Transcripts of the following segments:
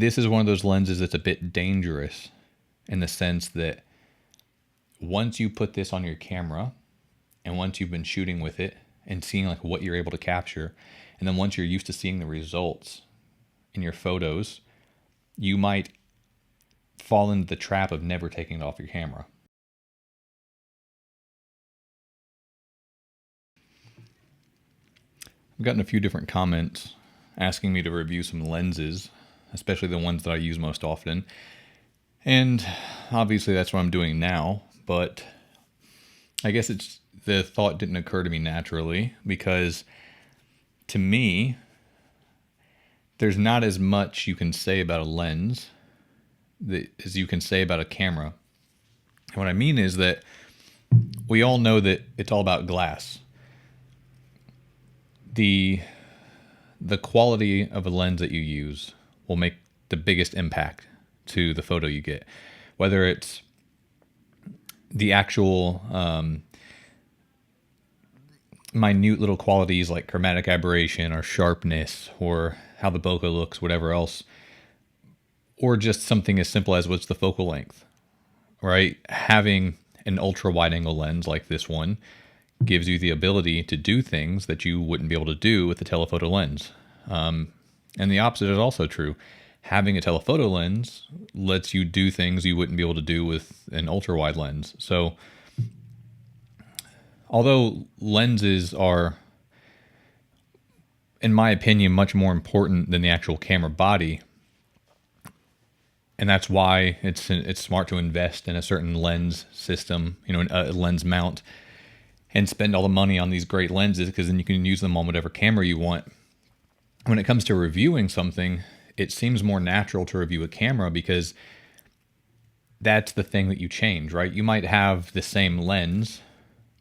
this is one of those lenses that's a bit dangerous in the sense that once you put this on your camera and once you've been shooting with it and seeing like what you're able to capture, and then once you're used to seeing the results in your photos, you might fall into the trap of never taking it off your camera. I've gotten a few different comments asking me to review some lenses, especially the ones that I use most often. And obviously that's what I'm doing now, but I guess the thought didn't occur to me naturally because to me, there's not as much you can say about a lens as you can say about a camera. And what I mean is that we all know that it's all about glass. The quality of a lens that you use will make the biggest impact to the photo you get, whether it's the actual minute little qualities like chromatic aberration or sharpness or how the bokeh looks, whatever else, or just something as simple as what's the focal length, right? Having an ultra wide angle lens like this one gives you the ability to do things that you wouldn't be able to do with the telephoto lens. And the opposite is also true. Having a telephoto lens lets you do things you wouldn't be able to do with an ultra wide lens. So although lenses are, in my opinion, much more important than the actual camera body, and that's why it's smart to invest in a certain lens system, a lens mount, and spend all the money on these great lenses, because then you can use them on whatever camera you want. When it comes to reviewing something, it seems more natural to review a camera because that's the thing that you change, right? You might have the same lens,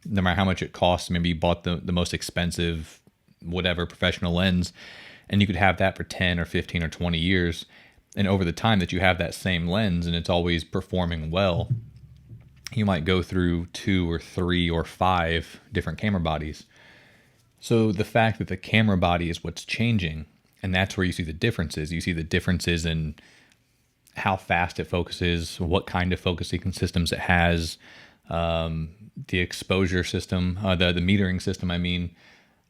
no matter how much it costs. Maybe you bought the most expensive, whatever, professional lens, and you could have that for 10 or 15 or 20 years. And over the time that you have that same lens and it's always performing well, you might go through 2 or 3 or 5 different camera bodies. So the fact that the camera body is what's changing, and that's where you see the differences. You see the differences in how fast it focuses, what kind of focusing systems it has, the exposure system, the metering system, the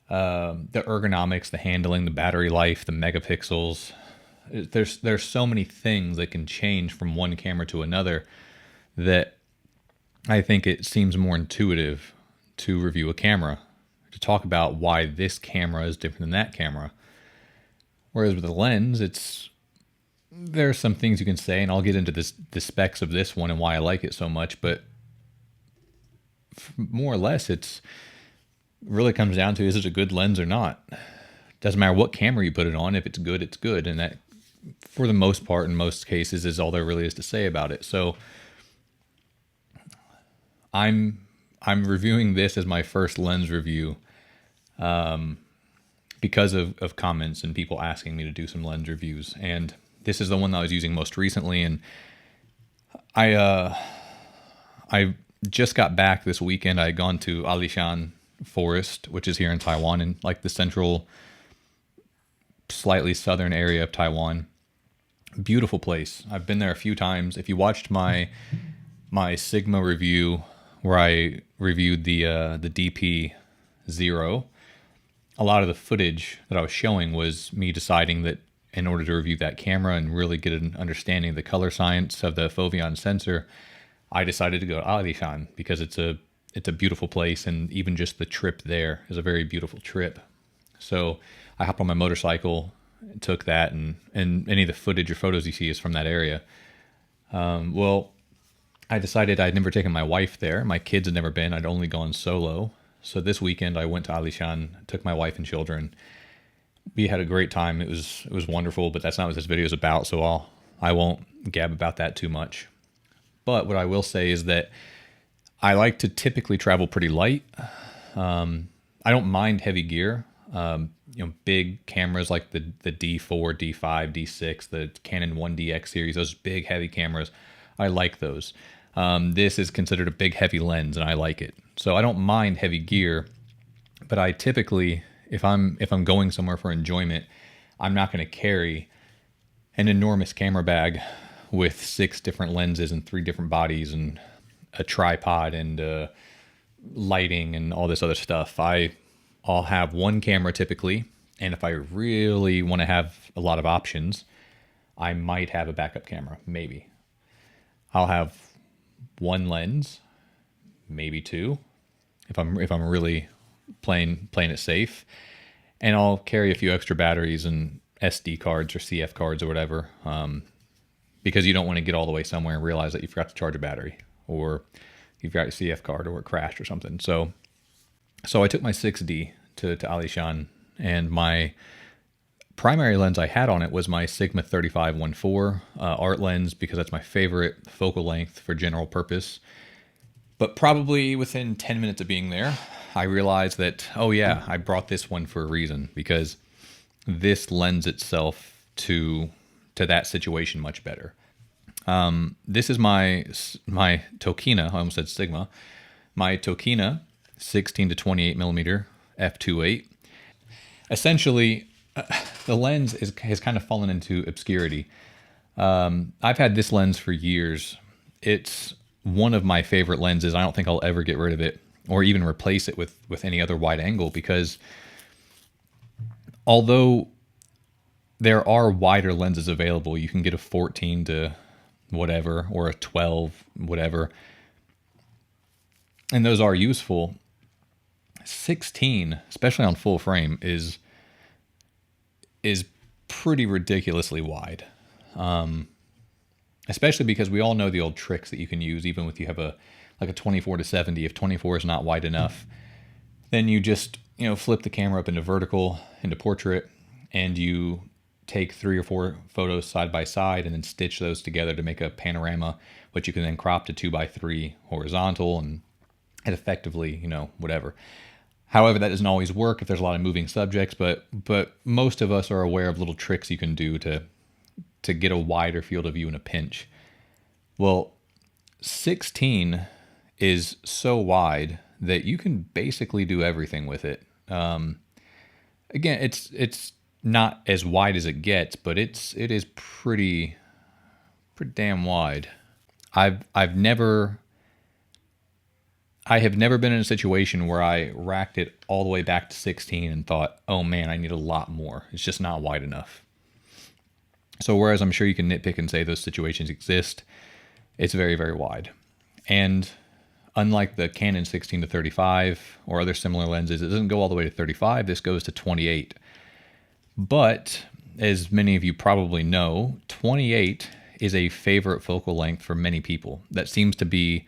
ergonomics, the handling, the battery life, the megapixels. There's so many things that can change from one camera to another that I think it seems more intuitive to review a camera, to talk about why this camera is different than that camera. Whereas with a lens, there are some things you can say, and I'll get into the specs of this one and why I like it so much, but more or less it really comes down to, is it a good lens or not? Doesn't matter what camera you put it on. If it's good, it's good. And that, for the most part, in most cases, is all there really is to say about it. So I'm reviewing this as my first lens review because of comments and people asking me to do some lens reviews. And this is the one that I was using most recently. And I just got back this weekend. I had gone to Alishan Forest, which is here in Taiwan, in like the central, slightly southern area of Taiwan. Beautiful place. I've been there a few times. If you watched my Sigma review where I reviewed the DP0, a lot of the footage that I was showing was me deciding that in order to review that camera and really get an understanding of the color science of the Foveon sensor, I decided to go to Alishan because it's a beautiful place, and even just the trip there is a very beautiful trip. So I hopped on my motorcycle, took that, and any of the footage or photos you see is from that area. Well, I decided I'd never taken my wife there. My kids had never been. I'd only gone solo. So this weekend I went to Alishan, took my wife and children. We had a great time. It was wonderful, but that's not what this video is about, so I won't gab about that too much. But what I will say is that I like to typically travel pretty light. I don't mind heavy gear. Big cameras like the D4, D5, D6, the Canon 1DX series, those big heavy cameras, I like those. This is considered a big heavy lens, and I like it. So I don't mind heavy gear, but I typically, if I'm going somewhere for enjoyment, I'm not going to carry an enormous camera bag with 6 different lenses and 3 different bodies and a tripod and lighting and all this other stuff. I'll have one camera typically, and if I really want to have a lot of options, I might have a backup camera, maybe. I'll have one lens, maybe 2, if I'm really playing it safe, and I'll carry a few extra batteries and SD cards or CF cards or whatever, because you don't want to get all the way somewhere and realize that you forgot to charge a battery, or you've got a CF card or it crashed or something. So I took my 6D to Alishan, and my primary lens I had on it was my Sigma 35-1.4 art lens, because that's my favorite focal length for general purpose. But probably within 10 minutes of being there, I realized that, oh yeah, I brought this one for a reason, because this lends itself to that situation much better. This is my Tokina, I almost said Sigma, my Tokina 16 to 28 millimeter f2.8. Essentially, the lens has kind of fallen into obscurity. I've had this lens for years. It's one of my favorite lenses. I don't think I'll ever get rid of it or even replace it with any other wide angle, because although there are wider lenses available, you can get a 14 to whatever or a 12 whatever, and those are useful. 16, especially on full frame, is pretty ridiculously wide, especially because we all know the old tricks that you can use even if you have a 24 to 70. If 24 is not wide enough, then you just flip the camera up into vertical, into portrait, and you take 3 or 4 photos side by side and then stitch those together to make a panorama, which you can then crop to 2x3 horizontal, and effectively, whatever. However, that doesn't always work if there's a lot of moving subjects, but most of us are aware of little tricks you can do to get a wider field of view in a pinch. Well, 16 is so wide that you can basically do everything with it. Again, it's not as wide as it gets, but it is pretty damn wide. I have never been in a situation where I racked it all the way back to 16 and thought, oh man, I need a lot more. It's just not wide enough. So whereas I'm sure you can nitpick and say those situations exist, it's very, very wide. And unlike the Canon 16 to 35 or other similar lenses, it doesn't go all the way to 35. This goes to 28. But as many of you probably know, 28 is a favorite focal length for many people. That seems to be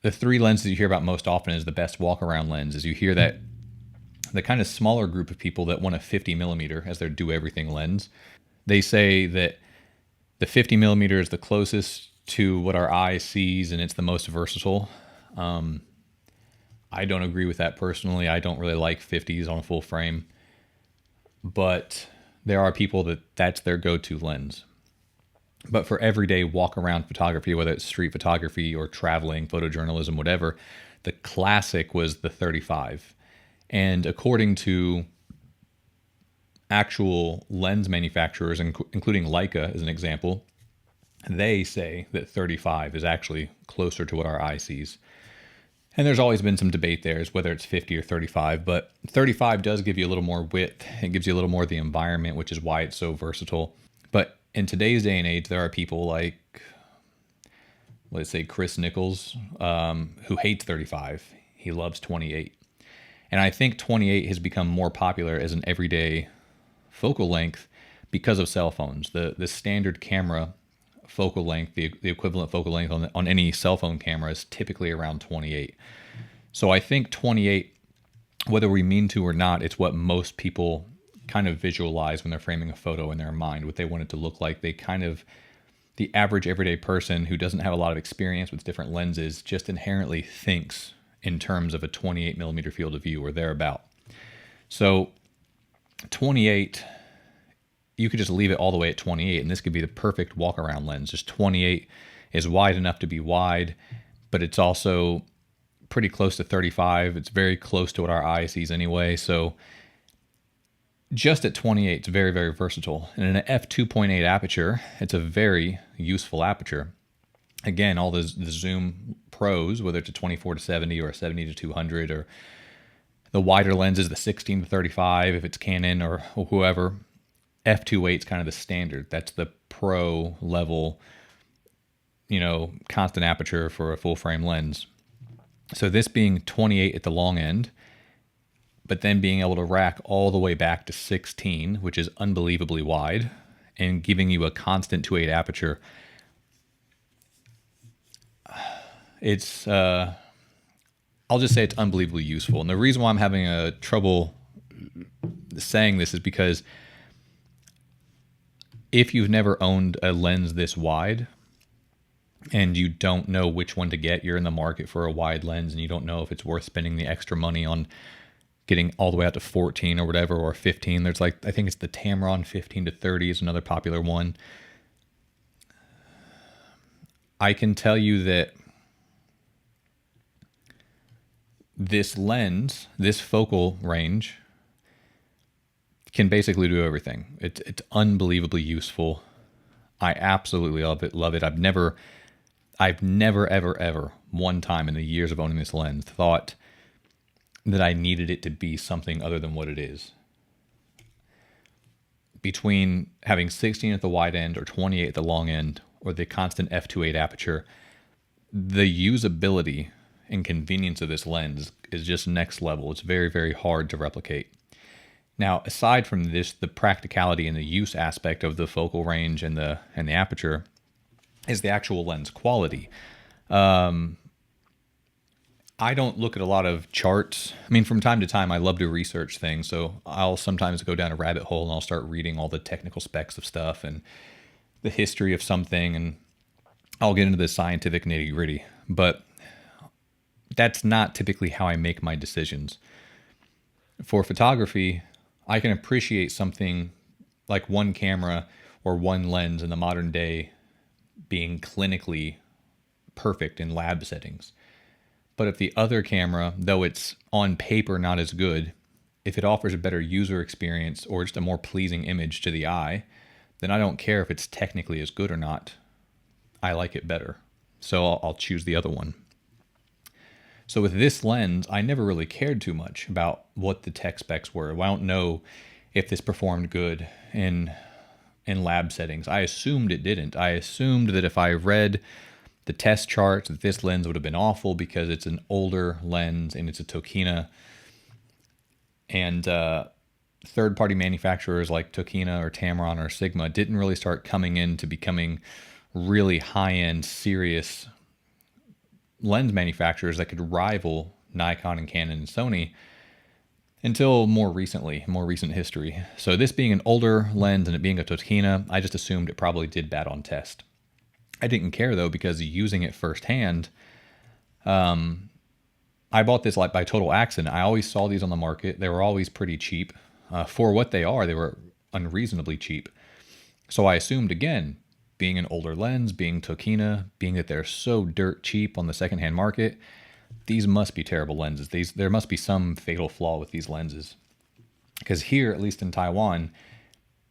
the 3 lenses you hear about most often as the best walk-around lenses. You hear that the kind of smaller group of people that want a 50 millimeter as their do-everything lens, they say that the 50 millimeter is the closest to what our eye sees and it's the most versatile. I don't agree with that personally. I don't really like 50s on a full frame, but there are people that's their go-to lens. But for everyday walk-around photography, whether it's street photography or traveling, photojournalism, whatever, the classic was the 35. And according to actual lens manufacturers, including Leica as an example, they say that 35 is actually closer to what our eye sees. And there's always been some debate there as whether it's 50 or 35, but 35 does give you a little more width. It gives you a little more of the environment, which is why it's so versatile. But in today's day and age, there are people like, let's say, Chris Nichols, who hates 35. He loves 28. And I think 28 has become more popular as an everyday focal length because of cell phones. The standard camera focal length, the equivalent focal length on any cell phone camera is typically around 28. So I think 28, whether we mean to or not, it's what most people kind of visualize when they're framing a photo in their mind, what they want it to look like. The average everyday person who doesn't have a lot of experience with different lenses just inherently thinks in terms of a 28 millimeter field of view or thereabout. So 28, you could just leave it all the way at 28, and this could be the perfect walk-around lens. Just 28 is wide enough to be wide, but it's also pretty close to 35. It's very close to what our eye sees anyway. So just at 28, it's very, very versatile. And in an f2.8 aperture, it's a very useful aperture. Again, all the zoom pros, whether it's a 24 to 70 or a 70 to 200, or the wider lenses, the 16 to 35, if it's Canon or whoever, f2.8 is kind of the standard. That's the pro level, constant aperture for a full frame lens. So this being 28 at the long end, but then being able to rack all the way back to 16, which is unbelievably wide, and giving you a constant 2.8 aperture, it's I'll just say it's unbelievably useful. And the reason why I'm having a trouble saying this is because if you've never owned a lens this wide and you don't know which one to get, you're in the market for a wide lens and you don't know if it's worth spending the extra money on getting all the way out to 14 or whatever, or 15. There's I think it's the Tamron 15 to 30 is another popular one. I can tell you that this lens, this focal range, can basically do everything. It's unbelievably useful. I absolutely love it. I've never ever one time in the years of owning this lens thought that I needed it to be something other than what it is. Between having 16 at the wide end or 28 at the long end or the constant f2.8 aperture, the usability and convenience of this lens is just next level. It's very, very hard to replicate. Now, aside from this, the practicality and the use aspect of the focal range and the aperture is the actual lens quality. I don't look at a lot of charts. I mean, from time to time, I love to research things. So I'll sometimes go down a rabbit hole and I'll start reading all the technical specs of stuff and the history of something. And I'll get into the scientific nitty gritty. But that's not typically how I make my decisions. For photography, I can appreciate something like one camera or one lens in the modern day being clinically perfect in lab settings. But if the other camera, though it's on paper not as good, if it offers a better user experience or just a more pleasing image to the eye, then I don't care if it's technically as good or not. I like it better. So I'll choose the other one. So with this lens, I never really cared too much about what the tech specs were. I don't know if this performed good in lab settings. I assumed it didn't. I assumed that if I read the test charts that this lens would have been awful because it's an older lens and it's a Tokina. And third-party manufacturers like Tokina or Tamron or Sigma didn't really start coming into becoming really high-end, serious lens manufacturers that could rival Nikon and Canon and Sony until more recent history. So this being an older lens and it being a Tokina, I just assumed it probably did bad on test. I didn't care though, because using it firsthand, I bought this by total accident. I always saw these on the market. They were always pretty cheap. For what they are, they were unreasonably cheap. So I assumed, again, being an older lens, being Tokina, being that they're so dirt cheap on the secondhand market, these must be terrible lenses. There must be some fatal flaw with these lenses. Because here, at least in Taiwan,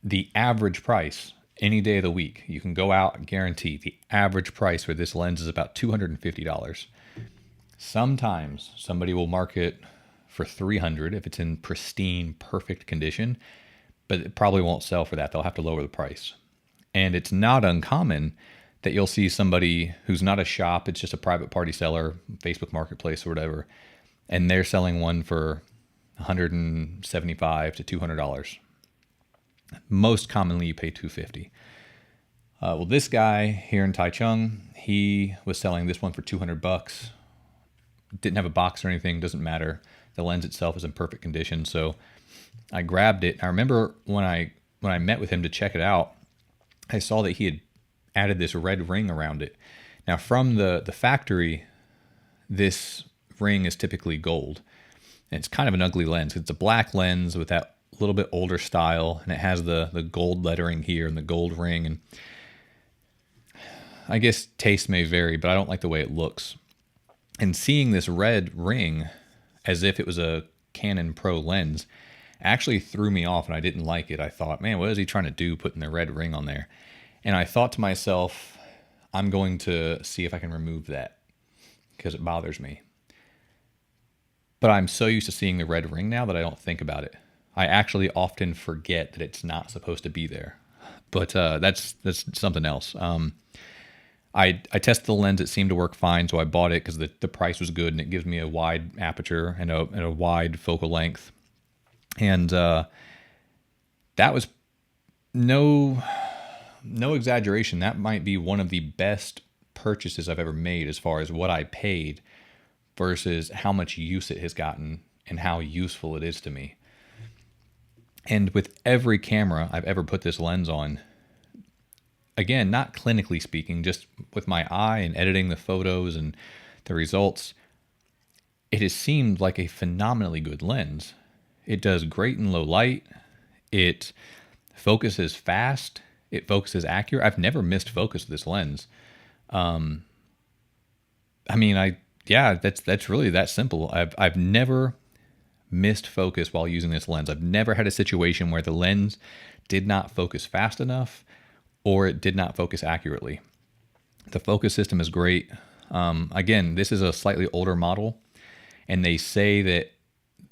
the average price any day of the week, you can go out and guarantee the average price for this lens is about $250. Sometimes somebody will market for $300 if it's in pristine, perfect condition, but it probably won't sell for that. They'll have to lower the price. And it's not uncommon that you'll see somebody who's not a shop, it's just a private party seller, Facebook Marketplace or whatever, and they're selling one for $175 to $200. Most commonly, you pay $250. Well, this guy here in Taichung, he was selling this one for $200. Didn't have a box or anything, doesn't matter. The lens itself is in perfect condition, so I grabbed it. I remember when I met with him to check it out, I saw that he had added this red ring around it. Now, from the factory, this ring is typically gold. And it's kind of an ugly lens. It's a black lens with that little bit older style, and it has the gold lettering here and the gold ring. And I guess taste may vary, but I don't like the way it looks. And seeing this red ring as if it was a Canon Pro lens actually threw me off and I didn't like it. I thought, man, what is he trying to do putting the red ring on there? And I thought to myself, I'm going to see if I can remove that because it bothers me. But I'm so used to seeing the red ring now that I don't think about it. I actually often forget that it's not supposed to be there. But that's something else. I tested the lens. It seemed to work fine, so I bought it because the price was good and it gives me a wide aperture and a wide focal length. And that was no exaggeration. That might be one of the best purchases I've ever made as far as what I paid versus how much use it has gotten and how useful it is to me. And with every camera I've ever put this lens on, again, not clinically speaking, just with my eye and editing the photos and the results, it has seemed like a phenomenally good lens. It does great in low light. It focuses fast. It focuses accurate. I've never missed focus with this lens. That's really that simple. I've never missed focus while using this lens. I've never had a situation where the lens did not focus fast enough or it did not focus accurately. The focus system is great. Again, this is a slightly older model, and they say that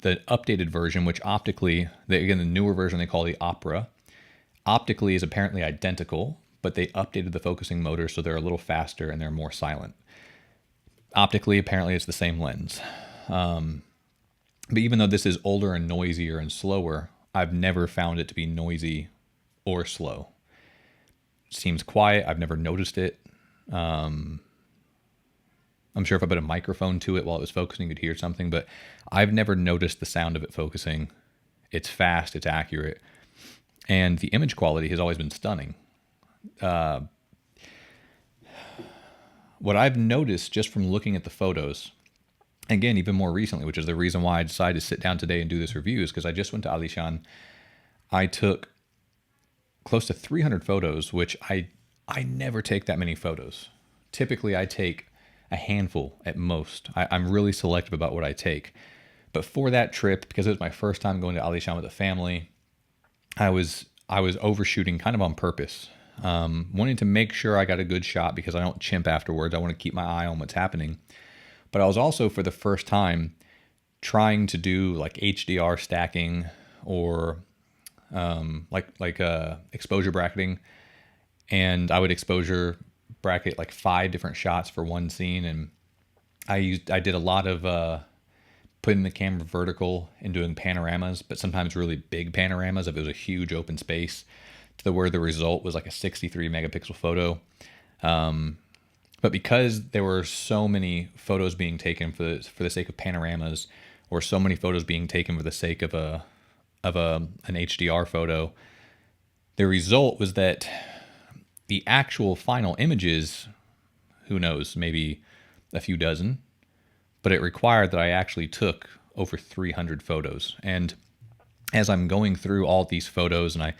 the updated version, which optically, the newer version they call the Opera, optically is apparently identical, but they updated the focusing motor so they're a little faster and they're more silent. Optically, apparently it's the same lens. But even though this is older and noisier and slower, I've never found it to be noisy or slow. It seems quiet. I've never noticed it. I'm sure if I put a microphone to it while it was focusing, you'd hear something, but I've never noticed the sound of it focusing. It's fast, it's accurate, and the image quality has always been stunning. What I've noticed just from looking at the photos, again, even more recently, which is the reason why I decided to sit down today and do this review, is because I just went to Alishan. I took close to 300 photos, which I never take that many photos. Typically, I take a handful at most. I'm really selective about what I take. But for that trip, because it was my first time going to Alishan with a family, I was overshooting kind of on purpose. Wanting to make sure I got a good shot because I don't chimp afterwards. I want to keep my eye on what's happening. But I was also, for the first time, trying to do like HDR stacking or exposure bracketing. And I would exposure bracket like 5 different shots for one scene. And I did a lot of putting the camera vertical and doing panoramas, but sometimes really big panoramas if it was a huge open space, to where the result was like a 63 megapixel photo. But because there were so many photos being taken for the sake of panoramas, or so many photos being taken for the sake of an HDR photo, the result was that the actual final images, who knows, maybe a few dozen, but it required that I actually took over 300 photos. And as I'm going through all these photos, and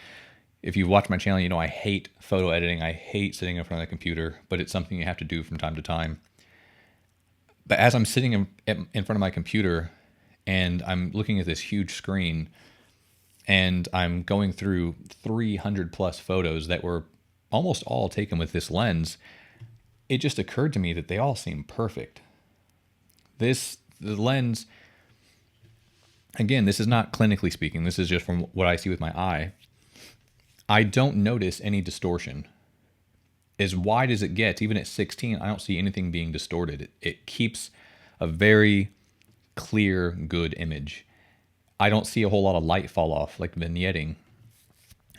if you watch my channel, you know I hate photo editing. I hate sitting in front of the computer, but it's something you have to do from time to time. But as I'm sitting in front of my computer and I'm looking at this huge screen and I'm going through 300 plus photos that were almost all taken with this lens, it just occurred to me that they all seem perfect. The lens, again, this is not clinically speaking. This is just from what I see with my eye. I don't notice any distortion. As wide as it gets, even at 16, I don't see anything being distorted. It keeps a very clear, good image. I don't see a whole lot of light fall off, like vignetting.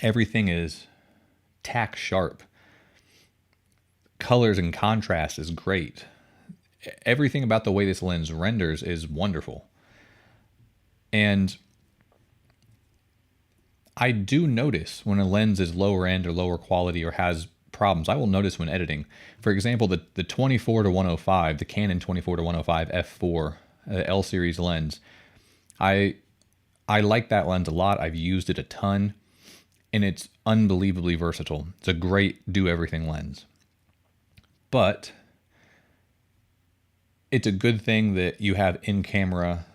Everything is tack sharp. Colors and contrast is great. Everything about the way this lens renders is wonderful. And I do notice when a lens is lower end or lower quality or has problems. I will notice when editing. For example, the 24-105, the Canon 24-105 f4, L series lens. I like that lens a lot. I've used it a ton, and it's unbelievably versatile. It's a great do everything lens. But it's a good thing that you have in-camera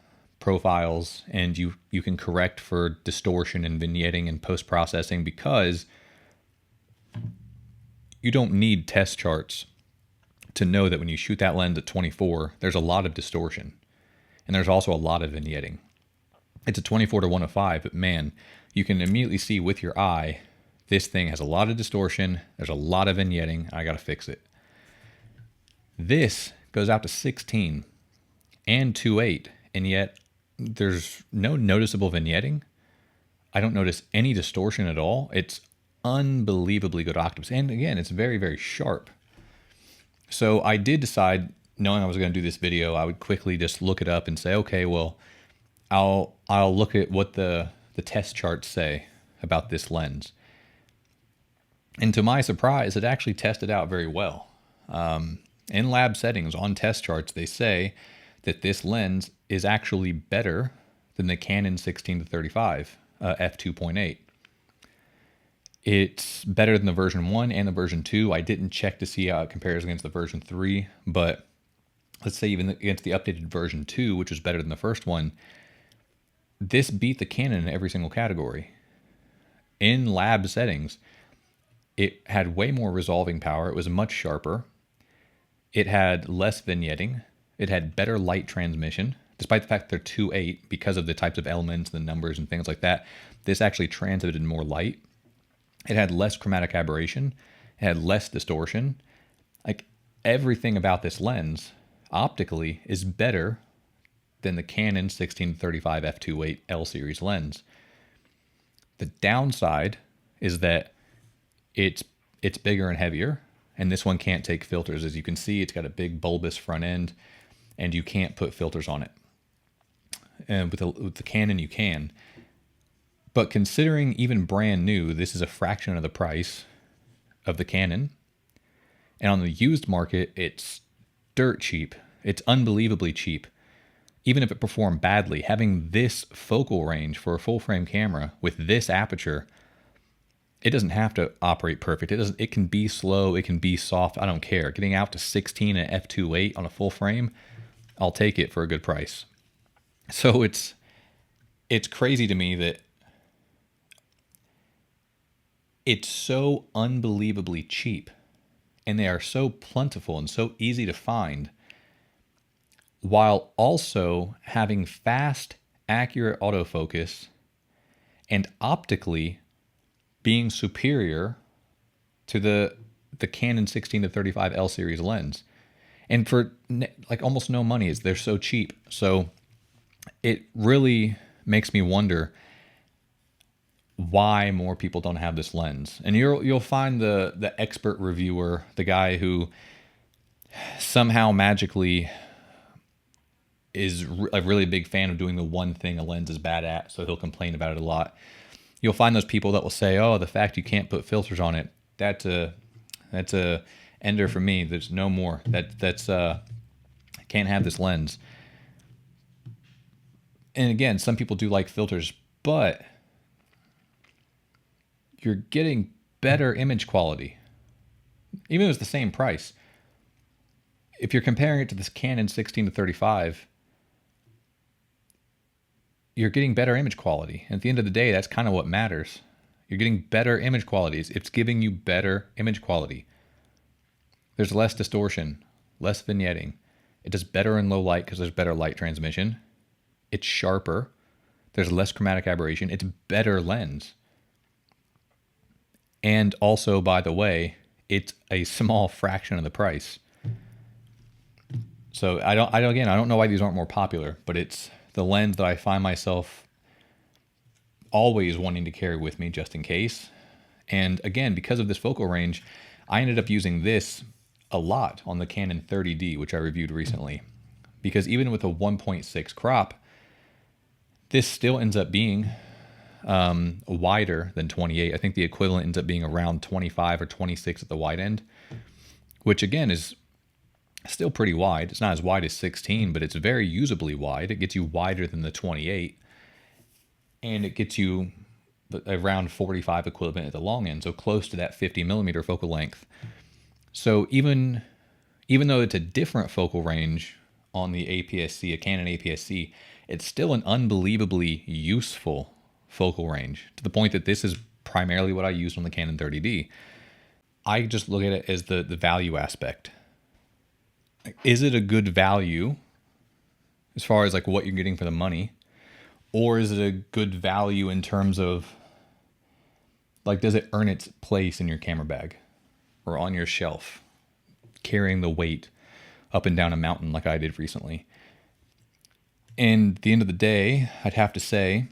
profiles, and you can correct for distortion and vignetting and post-processing, because you don't need test charts to know that when you shoot that lens at 24, there's a lot of distortion, and there's also a lot of vignetting. It's a 24-105, but man, you can immediately see with your eye, this thing has a lot of distortion, there's a lot of vignetting, I gotta fix it. This goes out to 16 and 2.8, and yet there's no noticeable vignetting. I don't notice any distortion at all. It's unbelievably good optics, and again, it's very, very sharp. So I did decide, knowing I was going to do this video, I would quickly just look it up and say, okay, well, I'll look at what the test charts say about this lens. And to my surprise, it actually tested out very well. In lab settings on test charts, they say that this lens is actually better than the Canon 16-35 f2.8. It's better than the version 1 and the version 2. I didn't check to see how it compares against the version 3, but let's say even against the updated version 2, which was better than the first one, this beat the Canon in every single category. In lab settings, it had way more resolving power. It was much sharper. It had less vignetting. It had better light transmission, despite the fact they're 2.8, because of the types of elements, the numbers and things like that. This actually transmitted more light. It had less chromatic aberration. It had less distortion. Like, everything about this lens optically is better than the Canon 16-35 f2.8 L series lens. The downside is that it's bigger and heavier, and this one can't take filters. As you can see, it's got a big bulbous front end, and you can't put filters on it. And with the Canon, you can. But considering even brand new, this is a fraction of the price of the Canon. And on the used market, it's dirt cheap. It's unbelievably cheap. Even if it performed badly, having this focal range for a full frame camera with this aperture, it doesn't have to operate perfect. It can be slow, it can be soft, I don't care. Getting out to 16 and f2.8 on a full frame, I'll take it for a good price. So it's crazy to me that it's so unbelievably cheap, and they are so plentiful and so easy to find, while also having fast, accurate autofocus and optically being superior to the Canon 16-35 L series lens. And for like almost no money, they're so cheap. So it really makes me wonder why more people don't have this lens. And you'll find the expert reviewer, the guy who somehow magically is a really big fan of doing the one thing a lens is bad at, so he'll complain about it a lot. You'll find those people that will say, oh, the fact you can't put filters on it, that's a ender for me. There's no more. That's can't have this lens. And again, some people do like filters, but you're getting better image quality, even if it's the same price. If you're comparing it to this Canon 16-35, you're getting better image quality. And at the end of the day, that's kind of what matters. You're getting better image qualities. It's giving you better image quality. There's less distortion, less vignetting. It does better in low light because there's better light transmission. It's sharper. There's less chromatic aberration. It's better lens. And also, by the way, it's a small fraction of the price. So I don't know why these aren't more popular, but it's the lens that I find myself always wanting to carry with me just in case. And again, because of this focal range, I ended up using this a lot on the Canon 30D, which I reviewed recently. Because even with a 1.6 crop, this still ends up being wider than 28. I think the equivalent ends up being around 25 or 26 at the wide end, which again is still pretty wide. It's not as wide as 16, but it's very usably wide. It gets you wider than the 28, and it gets you around 45 equivalent at the long end, so close to that 50 millimeter focal length. So even though it's a different focal range on the APS-C, a Canon APS-C, it's still an unbelievably useful focal range, to the point that this is primarily what I used on the Canon 30D. I just look at it as the value aspect. Is it a good value as far as like what you're getting for the money? Or is it a good value in terms of, like, does it earn its place in your camera bag or on your shelf, carrying the weight up and down a mountain like I did recently? And at the end of the day, I'd have to say,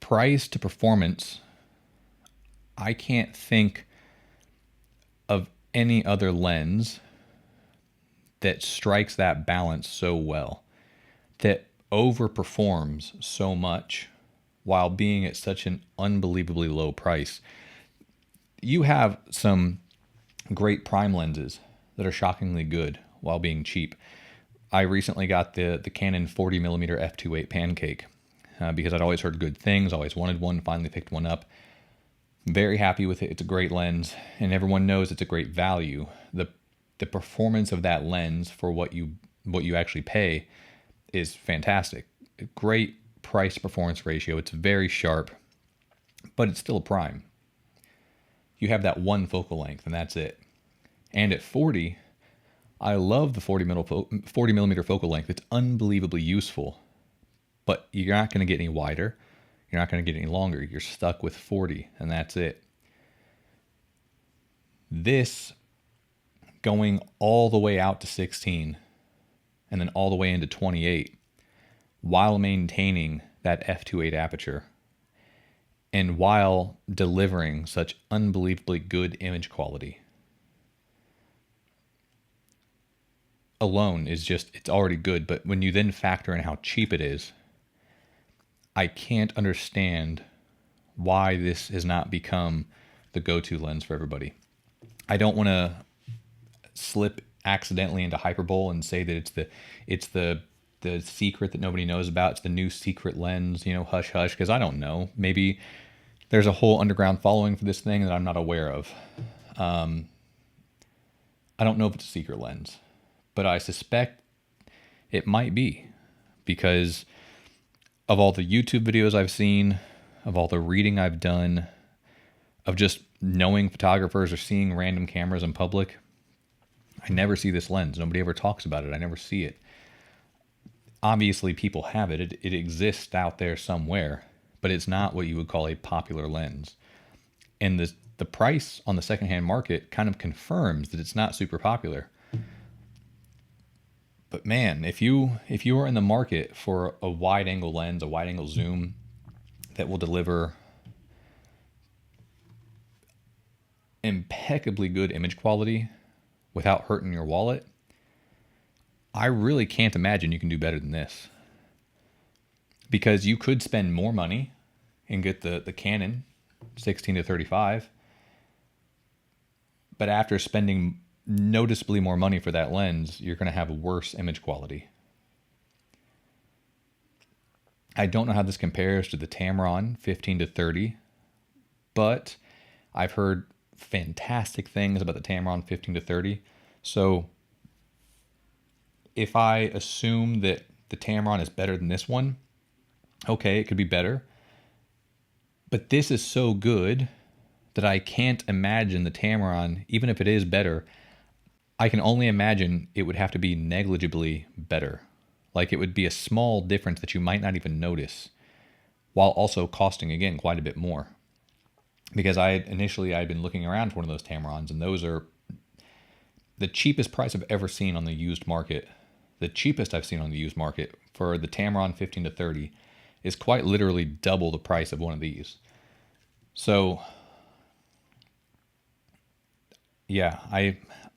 price to performance, I can't think of any other lens that strikes that balance so well, that overperforms so much while being at such an unbelievably low price. You have some great prime lenses that are shockingly good while being cheap. I recently got the Canon 40mm f2.8 pancake because I'd always heard good things, always wanted one, finally picked one up. Very happy with it. It's a great lens, and everyone knows it's a great value. The performance of that lens for what you actually pay is fantastic. Great price performance ratio. It's very sharp, but it's still a prime. You have that one focal length, and that's it. And at 40, I love the 40mm focal length. It's unbelievably useful, but you're not going to get any wider. You're not going to get any longer. You're stuck with 40, and that's it. This going all the way out to 16 and then all the way into 28 while maintaining that f2.8 aperture and while delivering such unbelievably good image quality alone is just, it's already good. But when you then factor in how cheap it is, I can't understand why this has not become the go-to lens for everybody. I don't want to slip accidentally into hyperbole and say that it's the secret that nobody knows about. It's the new secret lens, hush hush, because I don't know. Maybe there's a whole underground following for this thing that I'm not aware of. I don't know if it's a secret lens, but I suspect it might be, because of all the YouTube videos I've seen, of all the reading I've done, of just knowing photographers or seeing random cameras in public, I never see this lens. Nobody ever talks about it. I never see it. Obviously, people have it. It exists out there somewhere, but it's not what you would call a popular lens. And the price on the secondhand market kind of confirms that it's not super popular. But man, if you are in the market for a wide angle lens, a wide angle zoom that will deliver impeccably good image quality without hurting your wallet, I really can't imagine you can do better than this. Because you could spend more money and get the Canon 16 to 35, but after spending noticeably more money for that lens, you're going to have worse image quality. I don't know how this compares to the Tamron 15 to 30, but I've heard fantastic things about the Tamron 15 to 30. So if I assume that the Tamron is better than this one, okay, it could be better. But this is so good that I can't imagine the Tamron, even if it is better, I can only imagine it would have to be negligibly better. Like it would be a small difference that you might not even notice, while also costing, again, quite a bit more. Because I'd been looking around for one of those Tamrons, and those are the cheapest price I've ever seen on the used market. The cheapest I've seen on the used market for the Tamron 15 to 30 is quite literally double the price of one of these. So yeah,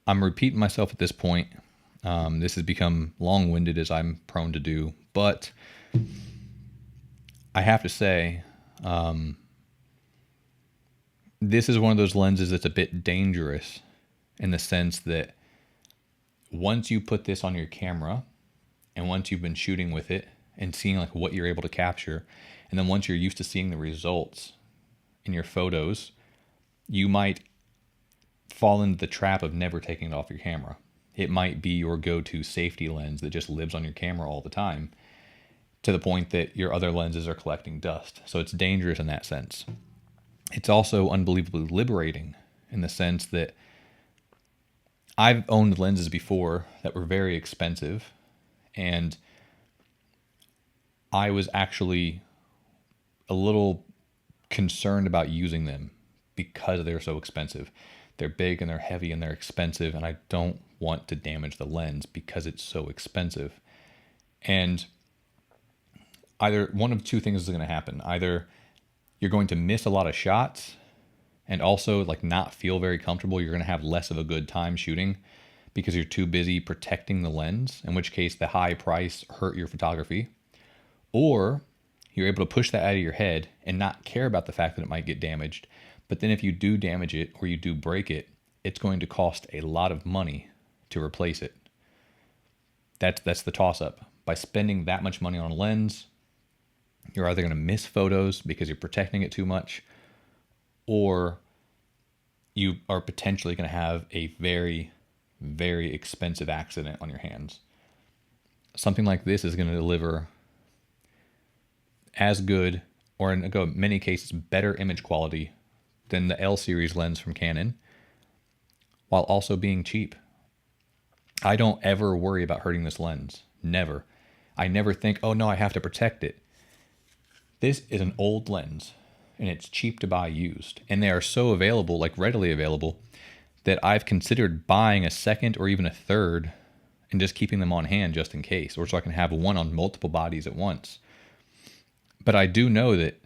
I'm repeating myself at this point. This has become long-winded, as I'm prone to do, but I have to say, this is one of those lenses that's a bit dangerous in the sense that once you put this on your camera and once you've been shooting with it and seeing like what you're able to capture, and then once you're used to seeing the results in your photos, you might fall into the trap of never taking it off your camera. It might be your go-to safety lens that just lives on your camera all the time, to the point that your other lenses are collecting dust. So it's dangerous in that sense. It's also unbelievably liberating in the sense that I've owned lenses before that were very expensive, and I was actually a little concerned about using them because they're so expensive. They're big and they're heavy and they're expensive, and I don't want to damage the lens because it's so expensive. And either one of two things is going to happen. Either you're going to miss a lot of shots and also like not feel very comfortable. You're going to have less of a good time shooting because you're too busy protecting the lens, in which case the high price hurt your photography. Or you're able to push that out of your head and not care about the fact that it might get damaged. But then if you do damage it or you do break it, it's going to cost a lot of money to replace it. That's the toss-up. By spending that much money on a lens, you're either going to miss photos because you're protecting it too much, or you are potentially going to have a very, very expensive accident on your hands. Something like this is going to deliver as good, or in many cases, better image quality than the L series lens from Canon, while also being cheap. I don't ever worry about hurting this lens. Never. I never think, oh no, I have to protect it. This is an old lens, and it's cheap to buy used. And they are so available, like readily available, that I've considered buying a second or even a third and just keeping them on hand just in case, or so I can have one on multiple bodies at once. But I do know that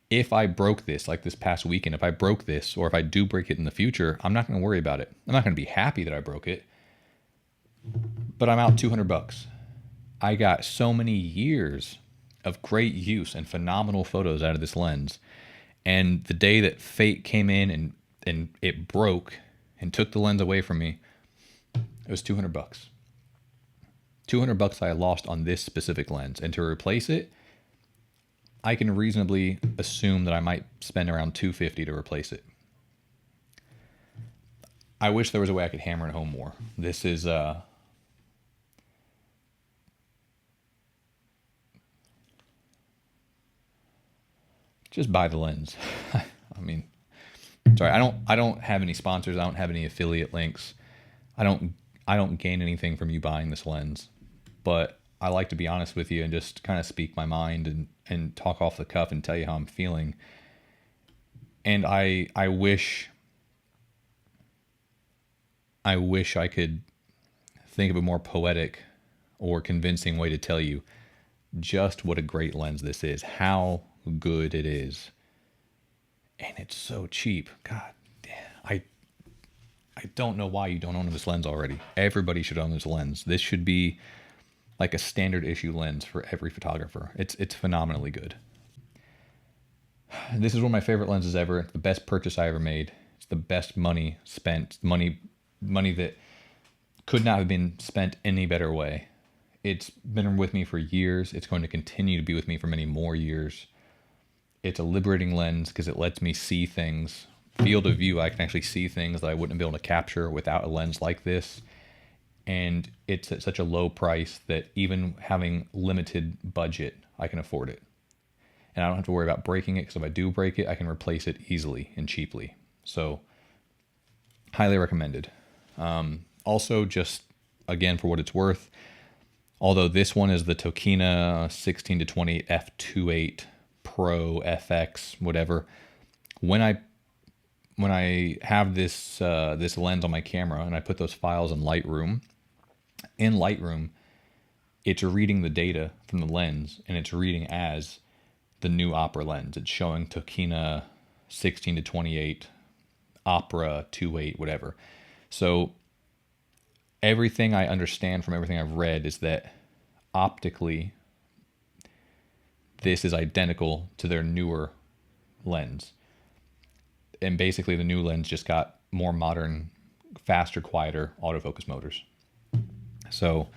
if I broke this, like this past weekend, if I broke this, or if I do break it in the future, I'm not going to worry about it. I'm not going to be happy that I broke it, but I'm out $200. I got so many years of great use and phenomenal photos out of this lens. And the day that fate came in and it broke and took the lens away from me, it was $200. $200 I lost on this specific lens. And to replace it, I can reasonably assume that I might spend around $250 to replace it. I wish there was a way I could hammer it home more. This is just buy the lens. I mean, sorry, I don't have any sponsors. I don't have any affiliate links. I don't gain anything from you buying this lens, but I like to be honest with you and just kind of speak my mind and talk off the cuff and tell you how I'm feeling. And I wish I could think of a more poetic or convincing way to tell you just what a great lens this is, how good it is. And it's so cheap. God damn. I don't know why you don't own this lens already. Everybody should own this lens. This should be like a standard issue lens for every photographer. It's phenomenally good. This is one of my favorite lenses ever. It's the best purchase I ever made. It's the best money spent. Money that could not have been spent any better way. It's been with me for years. It's going to continue to be with me for many more years. It's a liberating lens because it lets me see things. Field of view, I can actually see things that I wouldn't be able to capture without a lens like this. And it's at such a low price that even having limited budget, I can afford it. And I don't have to worry about breaking it, because if I do break it, I can replace it easily and cheaply. So, highly recommended. Also, just again, for what it's worth, although this one is the Tokina 16-28 f2.8 Pro FX, whatever. When I have this this lens on my camera and I put those files in Lightroom, it's reading the data from the lens and it's reading as the new Opera lens. It's showing Tokina 16-28, Opera 2.8, whatever. So everything I understand from everything I've read is that optically this is identical to their newer lens. And basically the new lens just got more modern, faster, quieter autofocus motors. So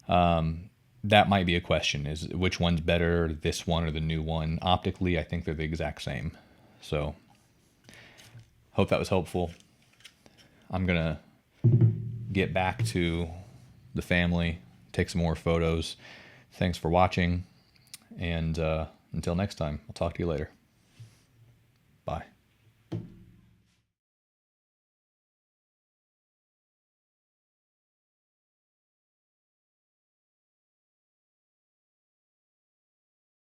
that might be a question, is which one's better, this one or the new one? Optically, I think they're the exact same. So hope that was helpful. I'm going to get back to the family, take some more photos. Thanks for watching, and until next time, I'll talk to you later.